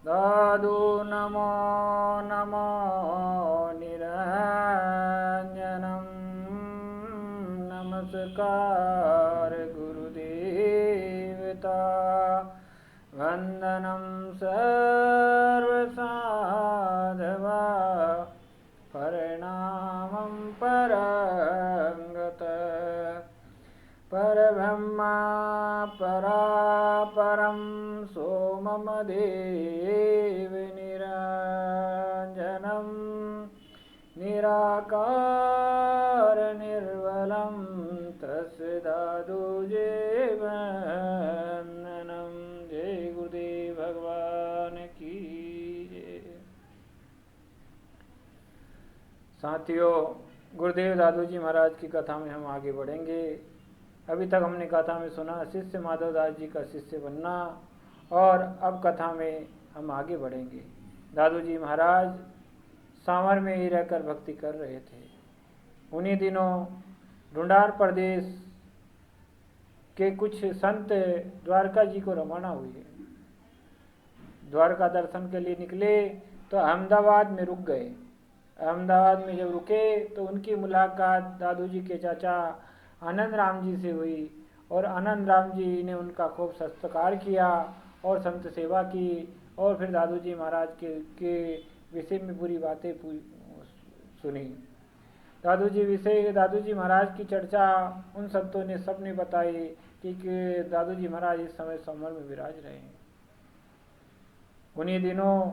दादु नमो नमो निरञ्जनं नमस्कार गुरुदेवता वन्दनं सर्वसाधवा परिणामं परङ्गत परब्रह्मा परापरं सोममदेव निरञ्जनं निराकार निर्मलं तस्य दादुजेवन्दनं। जय गुरुदेव भगवान की जय। साथियों, गुरुदेव दादू जी महाराज की कथा में हम आगे बढ़ेंगे। अभी तक हमने कथा में सुना शिष्य माधव दास जी का शिष्य बनना, और अब कथा में हम आगे बढ़ेंगे। दादू जी महाराज सांवर में ही रहकर भक्ति कर रहे थे। उन्हीं दिनों ढूंढार प्रदेश के कुछ संत द्वारका जी को रवाना हुए। द्वारका दर्शन के लिए निकले तो अहमदाबाद में रुक गए। अहमदाबाद में जब रुके तो उनकी मुलाकात दादू जी के चाचा आनंद राम जी से हुई, और आनंद राम जी ने उनका खूब सत्कार किया और संत सेवा की, और फिर दादू जी महाराज के विषय में पूरी बातें सुनी। दादू जी महाराज की चर्चा उन संतों ने सबने बताई कि दादू जी महाराज इस समय समर में विराज रहे हैं। उन्हीं दिनों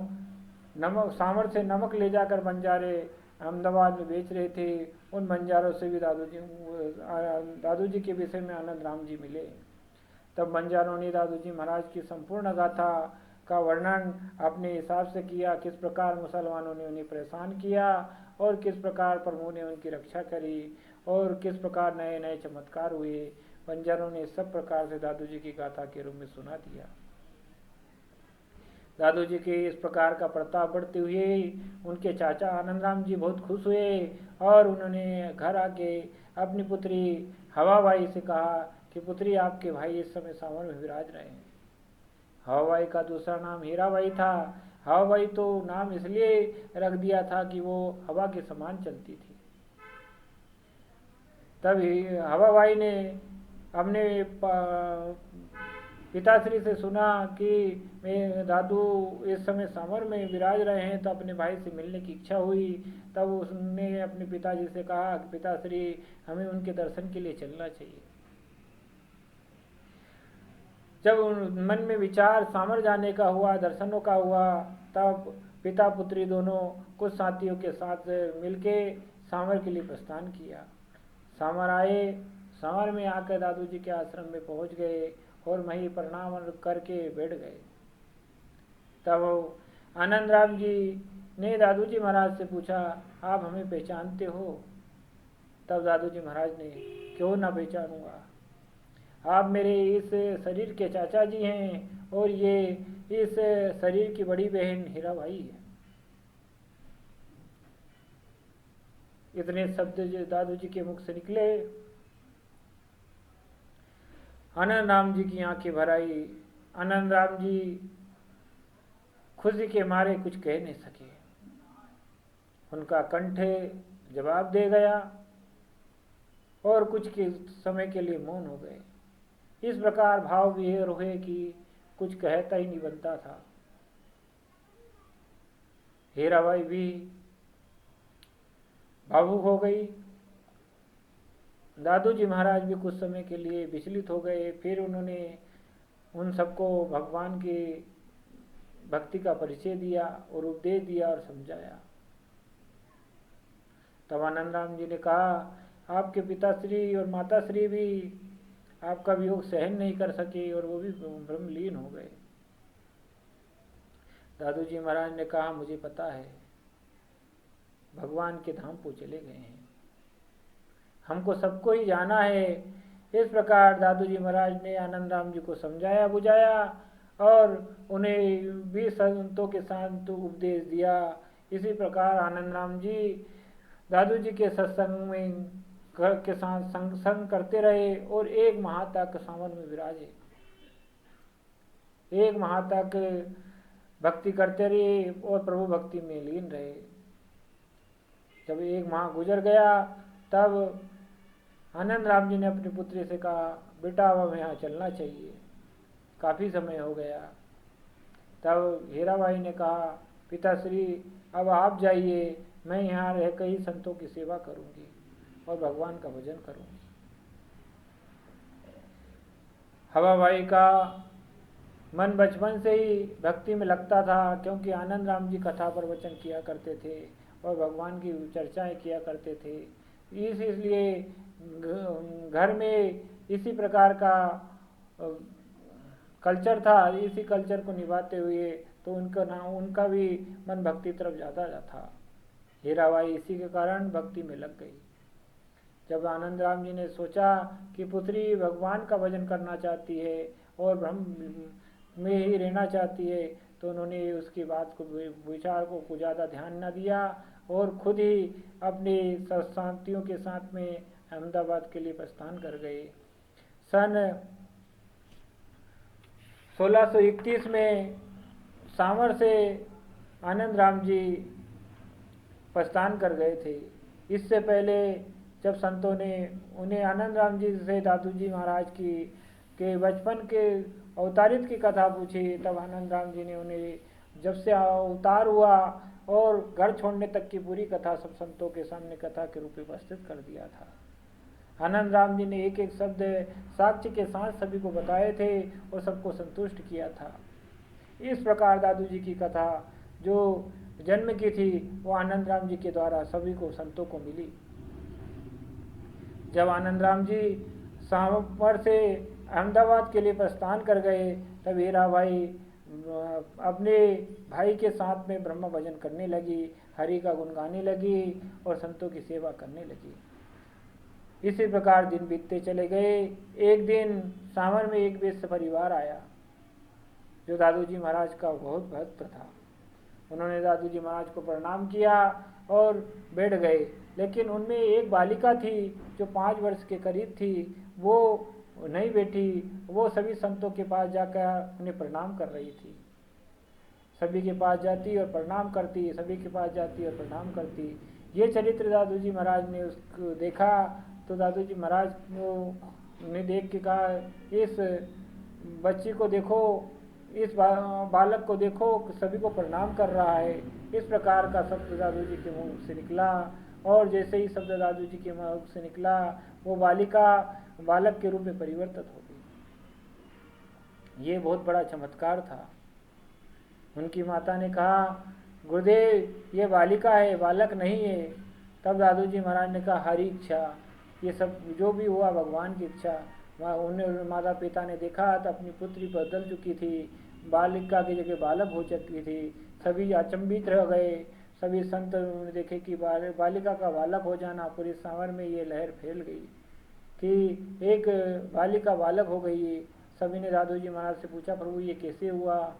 सांवर से नमक ले जाकर बंजारे अहमदाबाद में बेच रहे थे। उन बंजारों से भी दादू जी के विषय में आनंद राम जी मिले। तब बंजारों ने दादू जी महाराज की संपूर्ण गाथा का वर्णन अपने हिसाब से किया, किस प्रकार मुसलमानों ने उन्हें परेशान किया और किस प्रकार प्रभु ने उनकी रक्षा करी और किस प्रकार नए नए चमत्कार हुए। बंजारों ने सब प्रकार से दादू जी की गाथा के रूप में सुना दिया। दादू जी के इस प्रकार का प्रताप बढ़ते हुए उनके चाचा आनंद राम जी बहुत खुश हुए, और उन्होंने घर आके अपनी पुत्री हवाबाई से कहा कि पुत्री, आपके भाई इस समय सांवर में विराज रहे हैं। हवाबाई का दूसरा नाम हीराबाई था। हवाबाई तो नाम इसलिए रख दिया था कि वो हवा के समान चलती थी। तभी हवाबाई ने अपने पिताश्री से सुना कि मैं दादू इस समय सांवर में विराज रहे हैं, तो अपने भाई से मिलने की इच्छा हुई। तब उसने अपने पिताजी से कहा कि पिताश्री, हमें उनके दर्शन के लिए चलना चाहिए। जब मन में विचार सांवर जाने का हुआ, दर्शनों का हुआ, तब पिता पुत्री दोनों कुछ साथियों के साथ मिलके सांवर के लिए प्रस्थान किया। सांवर आए। सांवर में आकर दादू जी के आश्रम में पहुंच गए और वहीं प्रणाम करके बैठ गए। तब आनंद राम जी ने दादू जी महाराज से पूछा, आप हमें पहचानते हो? तब दादू जी महाराज ने, क्यों ना पहचानूंगा, आप मेरे इस शरीर के चाचा जी हैं और ये इस शरीर की बड़ी बहन हीराबाई है। इतने शब्द दादू जी के मुख से निकले। आनंद राम जी की आंखें भर आई। आनंद राम जी खुशी के मारे कुछ कह नहीं सके। उनका कंठ जवाब दे गया और कुछ के समय के लिए मौन हो गए। इस प्रकार भाव विहेर हुए कि कुछ कहता ही नहीं बनता था। हीराबाई भी भावुक हो गई। दादू जी महाराज भी कुछ समय के लिए विचलित हो गए। फिर उन्होंने उन सबको भगवान की भक्ति का परिचय दिया और उपदेश दिया और समझाया। तब आनंद राम जी ने कहा, आपके पिताश्री और माताश्री भी आपका वियोग सहन नहीं कर सके और वो भी ब्रह्मलीन हो गए। दादू जी महाराज ने कहा, मुझे पता है, भगवान के धाम को चले गए हैं, हमको सबको ही जाना है। इस प्रकार दादू जी महाराज ने आनंद राम जी को समझाया बुझाया और उन्हें भी संतों के साथ उपदेश दिया। इसी प्रकार आनंद राम जी दादू जी के सत्संग में के साथ संग करते रहे और एक माह तक सांवर में विराजे। एक माह तक भक्ति करते रहे और प्रभु भक्ति में लीन रहे। जब एक माह गुजर गया तब आनंद राम जी ने अपनी पुत्री से कहा, बेटा अब हमें यहाँ चलना चाहिए, काफ़ी समय हो गया। तब हीराबाई ने कहा, पिताश्री अब आप जाइए, मैं यहाँ रह कर ही संतों की सेवा करूँगी और भगवान का भजन करूँगी। हवाबाई का मन बचपन से ही भक्ति में लगता था, क्योंकि आनंद राम जी कथा प्रवचन किया करते थे और भगवान की चर्चाएं किया करते थे। इसलिए घर में इसी प्रकार का कल्चर था, इसी कल्चर को निभाते हुए तो उनका भी मन भक्ति तरफ ज़्यादा था। हीराबाई इसी के कारण भक्ति में लग गई। जब आनंद राम जी ने सोचा कि पुत्री भगवान का भजन करना चाहती है और ब्रह्म में ही रहना चाहती है, तो उन्होंने उसकी बात को, विचार को ज़्यादा ध्यान न दिया और खुद ही अपने साथियों के साथ में अहमदाबाद के लिए प्रस्थान कर गए। सन 1631 में सावर से आनंद राम जी प्रस्थान कर गए थे। इससे पहले जब संतों ने उन्हें आनंद राम जी से दादू जी महाराज की के बचपन के अवतारित की कथा पूछी, तब आनंद राम जी ने उन्हें जब से अवतार हुआ और घर छोड़ने तक की पूरी कथा सब संतों के सामने कथा के रूप में उपस्थित कर दिया था। आनंद राम जी ने एक एक शब्द साक्ष्य के साथ सभी को बताए थे और सबको संतुष्ट किया था। इस प्रकार दादू जी की कथा जो जन्म की थी वो आनंद राम जी के द्वारा सभी को संतों को मिली। जब आनंद राम जी सावर से अहमदाबाद के लिए प्रस्थान कर गए, तब हीराबाई अपने भाई के साथ में ब्रह्म भजन करने लगी, हरि का गुण गाने लगी और संतों की सेवा करने लगी। इसी प्रकार दिन बीतते चले गए। एक दिन सावन में एक वैश्य परिवार आया जो दादू जी महाराज का बहुत भक्त था। उन्होंने दादू जी महाराज को प्रणाम किया और बैठ गए, लेकिन उनमें एक बालिका थी जो 5 वर्ष के करीब थी, वो नहीं बैठी। वो सभी संतों के पास जाकर उन्हें प्रणाम कर रही थी। सभी के पास जाती और प्रणाम करती, सभी के पास जाती और प्रणाम करती। ये चरित्र दादू जी महाराज ने उसको देखा, तो दादू जी महाराज ने देख के कहा, इस बच्ची को देखो, इस बालक को देखो, सभी को प्रणाम कर रहा है। इस प्रकार का शब्द दादू जी के मुंह से निकला और जैसे ही शब्द दादू जी के मुंह से निकला, वो बालिका बालक के रूप में परिवर्तित हो गई। ये बहुत बड़ा चमत्कार था। उनकी माता ने कहा, गुरुदेव ये बालिका है, बालक नहीं है। तब दादू जी महाराज ने कहा, हरि इच्छा, ये सब जो भी हुआ भगवान की इच्छा। उन्हें माता पिता ने देखा तो अपनी पुत्री बदल चुकी थी, बालिका की जगह बालक हो चुकी थी। सभी अचंभित रह गए। सभी संत ने देखे कि बालिका का बालक हो जाना, पूरे सावर में ये लहर फैल गई कि एक बालिका बालक हो गई। सभी ने दादू जी महाराज से पूछा, प्रभु ये कैसे हुआ?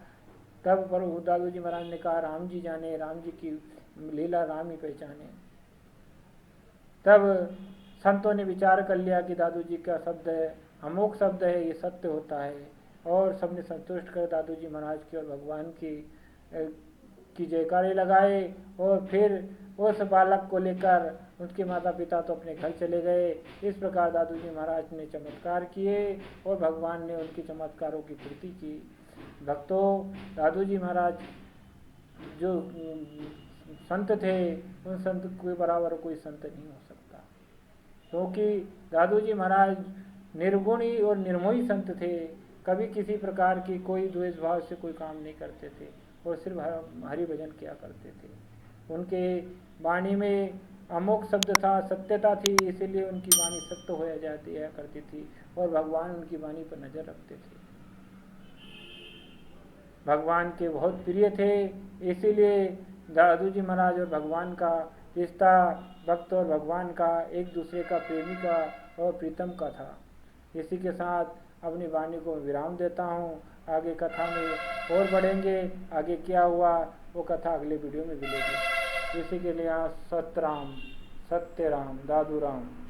तब प्रभु दादू जी महाराज ने कहा, राम जी जाने, राम जी की लीला राम ही पहचाने। तब संतों ने विचार कर लिया कि दादू जी का शब्द है, अमोघ शब्द है, ये सत्य होता है। और सबने संतुष्ट कर दादू जी महाराज की और भगवान की जयकारे लगाए। और फिर उस बालक को लेकर उसके माता पिता तो अपने घर चले गए। इस प्रकार दादू जी महाराज ने चमत्कार किए और भगवान ने उनके चमत्कारों की पूर्ति की। भक्तों, दादू जी महाराज जो संत थे, उन संत के बराबर कोई संत नहीं हो सकता, क्योंकि दादू जी महाराज निर्गुणी और निर्मोही संत थे। कभी किसी प्रकार की कोई द्वेष भाव से कोई काम नहीं करते थे और सिर्फ हरि भजन किया करते थे। उनके वाणी में अमोघ शब्द था, सत्यता थी, इसीलिए उनकी वाणी सत्य हो जाती है करती थी और भगवान उनकी वाणी पर नजर रखते थे। भगवान के बहुत प्रिय थे, इसीलिए दादू जी महाराज और भगवान का रिश्ता भक्त और भगवान का एक दूसरे का प्रेमी का और प्रीतम का था। इसी के साथ अपनी वाणी को विराम देता हूँ। आगे कथा में और बढ़ेंगे। आगे क्या हुआ वो कथा अगले वीडियो में मिलेगी। इसी के लिए सत्यराम, सत्यराम, दादू राम।